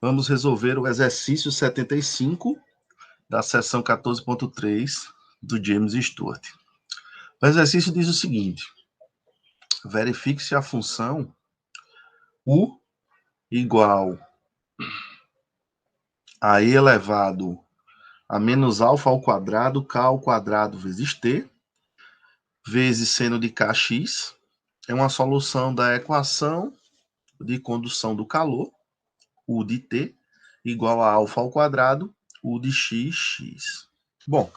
Vamos resolver o exercício 75 da seção 14.3 do James Stewart. O exercício diz o seguinte: verifique se a função u igual a e elevado a menos alfa ao quadrado, k ao quadrado vezes t, vezes seno de kx, é uma solução da equação de condução do calor, u de t, igual a alfa ao quadrado, u de x. Bom,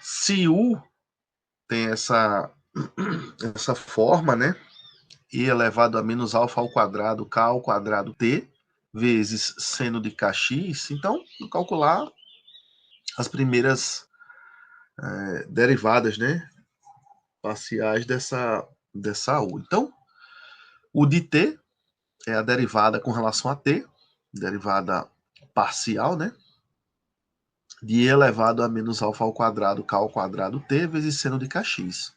se u tem essa forma, né? E elevado a menos alfa ao quadrado, k ao quadrado t, vezes seno de kx, então, vou calcular as primeiras derivadas, né? Parciais dessa u. Então, u de t é a derivada com relação a t, derivada parcial, né? De e elevado a menos alfa ao quadrado, k ao quadrado t, vezes seno de kx.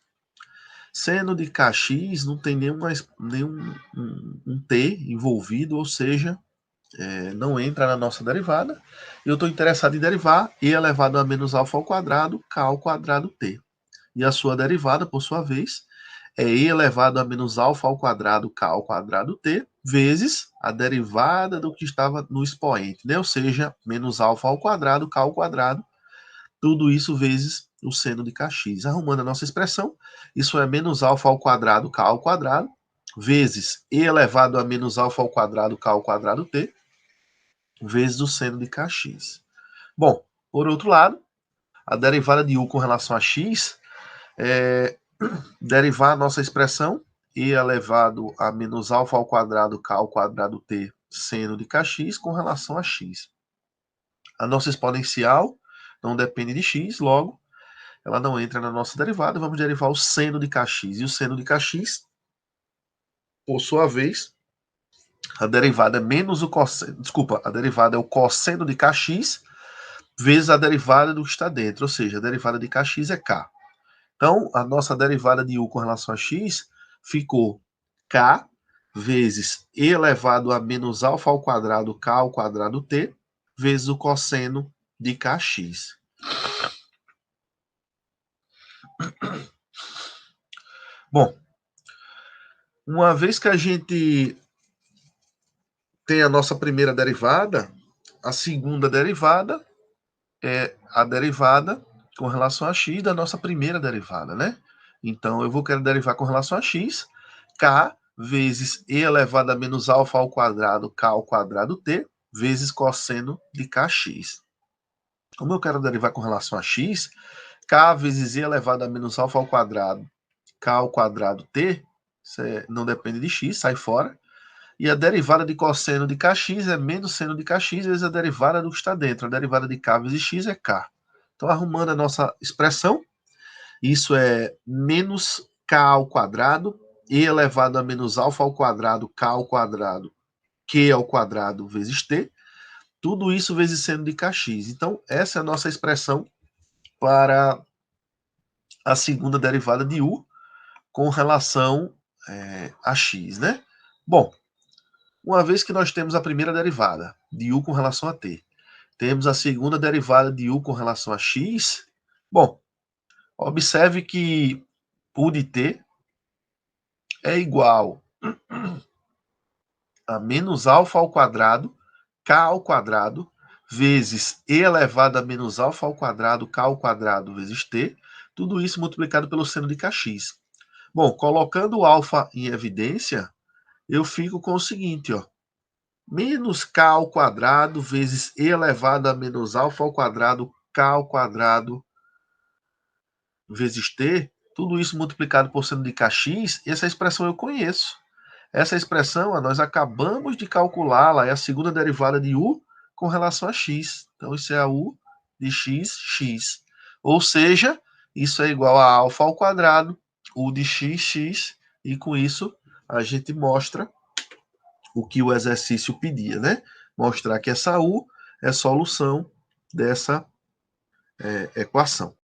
Seno de kx não tem nenhum t envolvido, ou seja, não entra na nossa derivada. Eu estou interessado em derivar e elevado a menos alfa ao quadrado, k ao quadrado t. E a sua derivada, por sua vez, é e elevado a menos alfa ao quadrado, k ao quadrado t, vezes a derivada do que estava no expoente, né? Ou seja, menos alfa ao quadrado, k ao quadrado, tudo isso vezes o seno de kx. Arrumando a nossa expressão, isso é menos alfa ao quadrado, k ao quadrado, vezes e elevado a menos alfa ao quadrado, k ao quadrado t, vezes o seno de kx. Bom, por outro lado, a derivada de u com relação a x é derivar a nossa expressão e elevado a menos alfa ao quadrado, k ao quadrado t, seno de kx com relação a x. A nossa exponencial não depende de x, logo, ela não entra na nossa derivada, vamos derivar o seno de kx. E o seno de kx, por sua vez, a derivada é menos o cosseno, desculpa, a derivada é o cosseno de kx vezes a derivada do que está dentro, ou seja, a derivada de kx é k. Então, a nossa derivada de u com relação a x ficou k vezes e elevado a menos alfa ao quadrado, k ao quadrado t, vezes o cosseno de kx. Bom, uma vez que a gente tem a nossa primeira derivada, a segunda derivada é a derivada com relação a x da nossa primeira derivada, né? Então, eu vou querer derivar com relação a x, k vezes e elevado a menos alfa ao quadrado, k ao quadrado t, vezes cosseno de kx. Como eu quero derivar com relação a x, k vezes e elevado a menos alfa ao quadrado, k ao quadrado t, não depende de x, sai fora. E a derivada de cosseno de kx é menos seno de kx vezes a derivada do que está dentro. A derivada de k vezes x é k. Então, arrumando a nossa expressão, isso é menos k ao quadrado, e elevado a menos alfa ao quadrado, k ao quadrado, q ao quadrado vezes t. Tudo isso vezes seno de kx. Então, essa é a nossa expressão para a segunda derivada de u com relação a x, né? Bom, uma vez que nós temos a primeira derivada de u com relação a t, temos a segunda derivada de u com relação a x, bom, observe que u de t é igual a menos alfa ao quadrado, k ao quadrado, vezes e elevado a menos alfa ao quadrado, k ao quadrado, vezes t, tudo isso multiplicado pelo seno de kx. Bom, colocando o alfa em evidência, eu fico com o seguinte, ó, menos k ao quadrado vezes e elevado a menos alfa ao quadrado, k ao quadrado vezes t, tudo isso multiplicado por seno de kx, essa expressão eu conheço. Essa expressão, nós acabamos de calculá-la, é a segunda derivada de u com relação a x. Então, isso é a u de x, x. Ou seja, isso é igual a alfa ao quadrado, u de x, x, e com isso a gente mostra o que o exercício pedia, né? Mostrar que essa u é solução dessa equação.